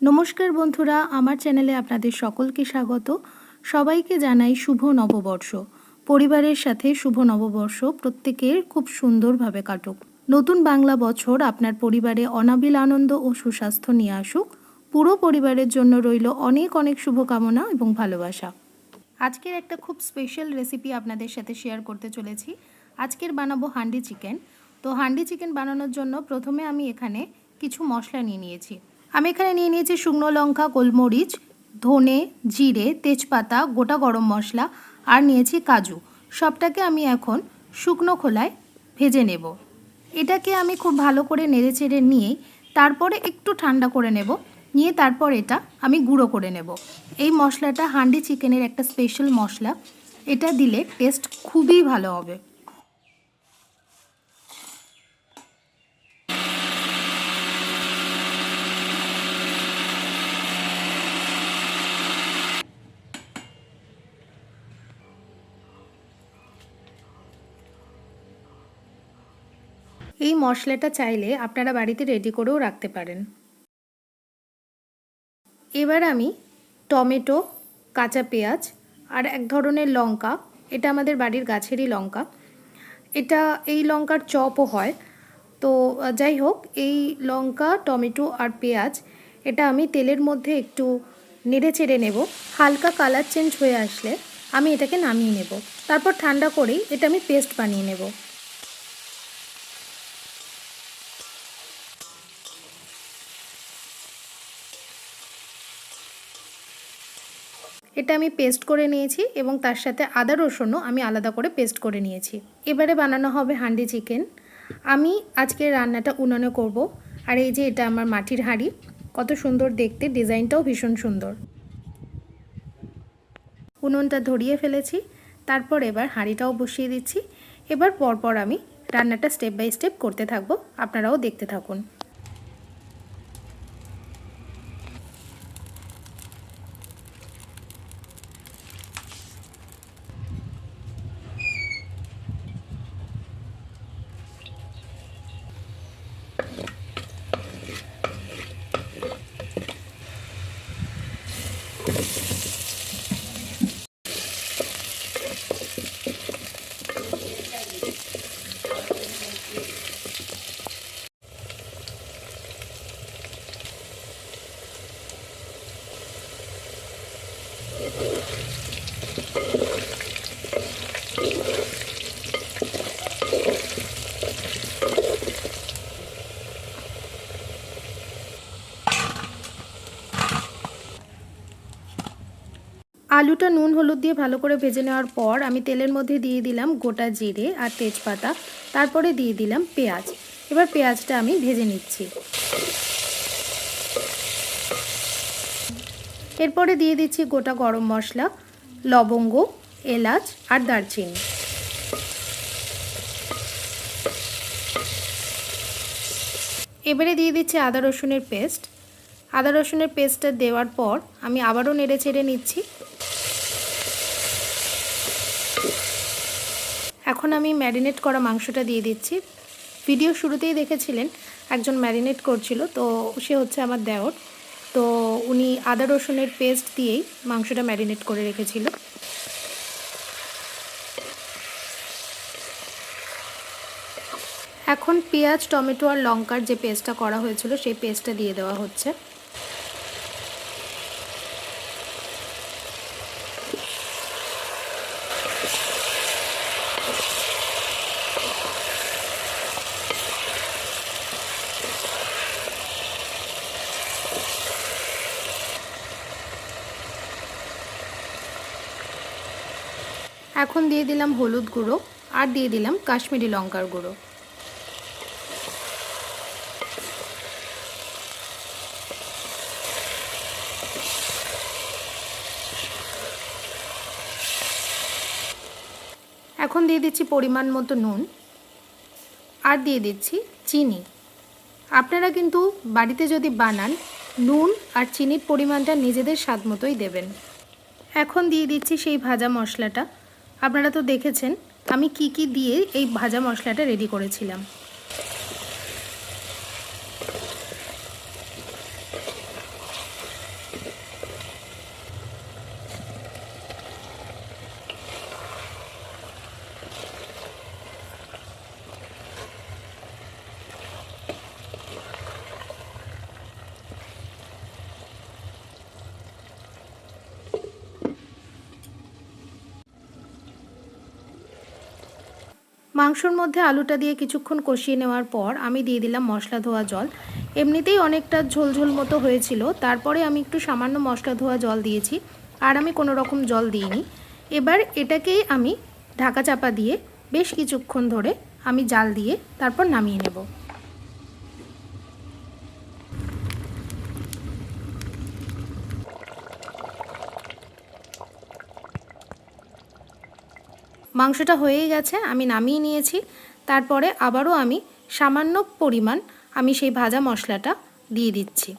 নমস্কার বন্ধুরা, আমার চ্যানেলে আপনাদের সকলকে স্বাগত। সবাইকে জানাই শুভ নববর্ষ। পরিবারের সাথে শুভ নববর্ষ প্রত্যেকের খুব সুন্দরভাবে কাটুক। নতুন বাংলা বছর আপনার পরিবারে অনাবিল আনন্দ ও সুস্বাস্থ্য নিয়ে আসুক। পুরো পরিবারের জন্য রইল অনেক অনেক শুভকামনা এবং ভালোবাসা। আজকের একটা খুব স্পেশাল রেসিপি আপনাদের সাথে শেয়ার করতে চলেছি। আজকের বানাবো হান্ডি চিকেন। তো হান্ডি চিকেন বানানোর জন্য প্রথমে আমি এখানে কিছু মশলা নিয়ে নিয়েছি। আমি এখানে নিয়ে নিয়েছি শুকনো লঙ্কা, গোলমরিচ, ধনে, জিরে, তেজপাতা, গোটা গরম মশলা আর নিয়েছি কাজু। সবটাকে আমি এখন শুকনো খোলায় ভেজে নেব। এটাকে আমি খুব ভালো করে নেড়েচেড়ে নিয়ে তারপরে একটু ঠান্ডা করে নেব, নিয়ে তারপর এটা আমি গুঁড়ো করে নেব। এই মশলাটা হান্ডি চিকেনের একটা স্পেশাল মশলা, এটা দিলে টেস্ট খুবই ভালো হবে। এই মশলাটা চাইলে আপনারা বাড়িতে রেডি করেও রাখতে পারেন। এবার আমি টমেটো, কাঁচা পেঁয়াজ আর এক ধরনের লঙ্কা, এটা আমাদের বাড়ির গাছেরই লঙ্কা, এই লঙ্কার চপও হয়। তো যাই হোক, এই লঙ্কা, টমেটো আর পেঁয়াজ এটা আমি তেলের মধ্যে একটু নেড়ে চেড়ে নেব। হালকা কালার চেঞ্জ হয়ে আসলে আমি এটাকে নামিয়ে নেব। তারপর ঠান্ডা করেই এটা আমি পেস্ট বানিয়ে নেব। এটা আমি পেস্ট করে নিয়েছি এবং তার সাথে আদা রসুনও আমি আলাদা করে পেস্ট করে নিয়েছি। এবারে বানানো হবে হান্ডি চিকেন। আমি আজকের রান্নাটা উনুনে করব। আর এই যে এটা আমার মাটির হাঁড়ি, কত সুন্দর দেখতে, ডিজাইনটাও ভীষণ সুন্দর। উনুনটা ধরিয়ে ফেলেছি, তারপর এবার হাঁড়িটাও বসিয়ে দিচ্ছি। এবার পরপর আমি রান্নাটা স্টেপ বাই স্টেপ করতে থাকবো, আপনারাও দেখতে থাকুন। আলুটা নুন হলুদ দিয়ে ভালো করে ভেজে নেওয়ার পর আমি তেলের মধ্যে দিয়ে দিলাম গোটা জিরে আর তেজপাতা, তারপরে দিয়ে দিলাম পেঁয়াজ। এবার পেঁয়াজটা আমি ভেজে নিচ্ছি। এরপরে দিয়ে দিচ্ছি গোটা গরম মশলা, লবঙ্গ, এলাচ আর দারচিনি। এবারে দিয়ে দিচ্ছি আদা রসুনের পেস্ট। আদা রসুনের পেস্টটা দেওয়ার পর আমি আবারও নেড়ে চেড়ে নিচ্ছি। এখন আমি ম্যারিনেট করা মাংসটা দিয়ে দিচ্ছি। ভিডিও শুরুতেই দেখেছিলেন একজন ম্যারিনেট করছিল, তো সে হচ্ছে আমার দেওর। তো উনি আদা রসুনের পেস্ট দিয়েই মাংসটা ম্যারিনেট করে রেখেছিল। এখন পেঁয়াজ, টমেটো আর লঙ্কার যে পেস্টটা করা হয়েছিল সেই পেস্টটা দিয়ে দেওয়া হচ্ছে। এখন দিয়ে দিলাম হলুদ গুঁড়ো আর দিয়ে দিলাম কাশ্মীরি লঙ্কার গুঁড়ো। এখন দিয়ে দিচ্ছি পরিমাণ মতো নুন আর দিয়ে দিচ্ছি চিনি। আপনারা কিন্তু বাড়িতে যদি বানান, নুন আর চিনির পরিমাণটা নিজেদের স্বাদ মতোই দেবেন। এখন দিয়ে দিচ্ছি সেই ভাজা মশলাটা। আপনারা তো দেখেছেন আমি কি কি দিয়ে এই ভাজা মশলাটা রেডি করেছিলাম। মাংসর মধ্যে আলুটা দিয়ে কিছুক্ষণ কষিয়ে নেওয়ার পর আমি দিয়ে দিলাম মশলা ধোয়া জল। এমনিতেই অনেকটা ঝোলঝোল মতো হয়েছিল, তারপরে আমি একটু সামান্য মশলা ধোয়া জল দিয়েছি, আর আমি কোনো রকম জল দিইনি। এবার এটাকেই আমি ঢাকা চাপা দিয়ে বেশ কিছুক্ষণ ধরে আমি জাল দিয়ে তারপর নামিয়ে নেব। মাংসটা হয়েই গেছে, আমি নামিয়ে নিয়েছি। তারপরে আবারও আমি সামান্য পরিমাণ আমি সেই ভাজা মশলাটা দিয়ে দিচ্ছি।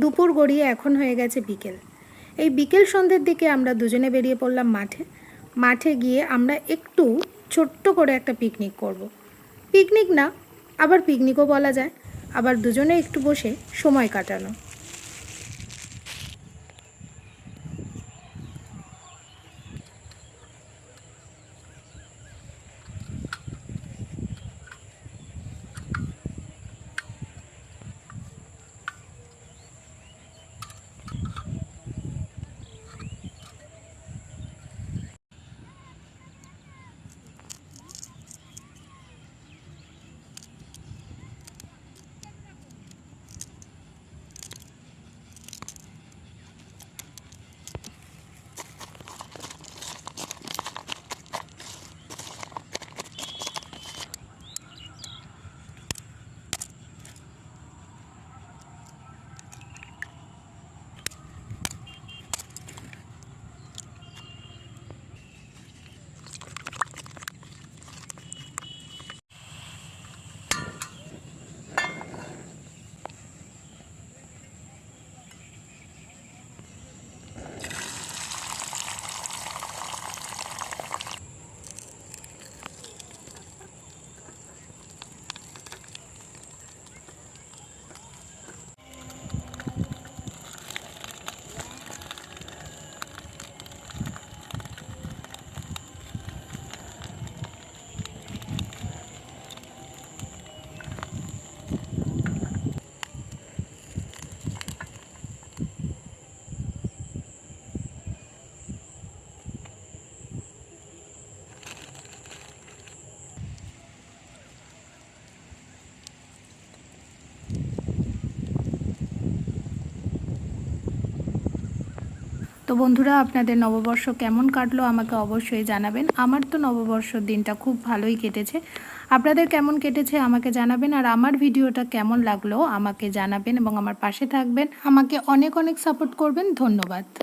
দুপুর গড়িয়ে এখন হয়ে গেছে বিকেল। এই বিকেল সন্ধ্যের দিকে আমরা দুজনে বেরিয়ে পড়লাম মাঠে। মাঠে গিয়ে আমরা একটু ছোট্ট করে একটা পিকনিক করব। পিকনিক না, আবার পিকনিকও বলা যায়, আবার দুজনে একটু বসে সময় কাটানো। তো বন্ধুরা, আপনাদের নববর্ষ কেমন কাটলো আমাকে অবশ্যই জানাবেন। আমার তো নববর্ষর দিনটা খুব ভালোই কেটেছে। আপনাদের কেমন কেটেছে আমাকে জানাবেন, আর আমার ভিডিওটা কেমন লাগলো আমাকে জানাবেন এবং আমার পাশে থাকবেন। আমাকে অনেক অনেক সাপোর্ট করবেন। ধন্যবাদ।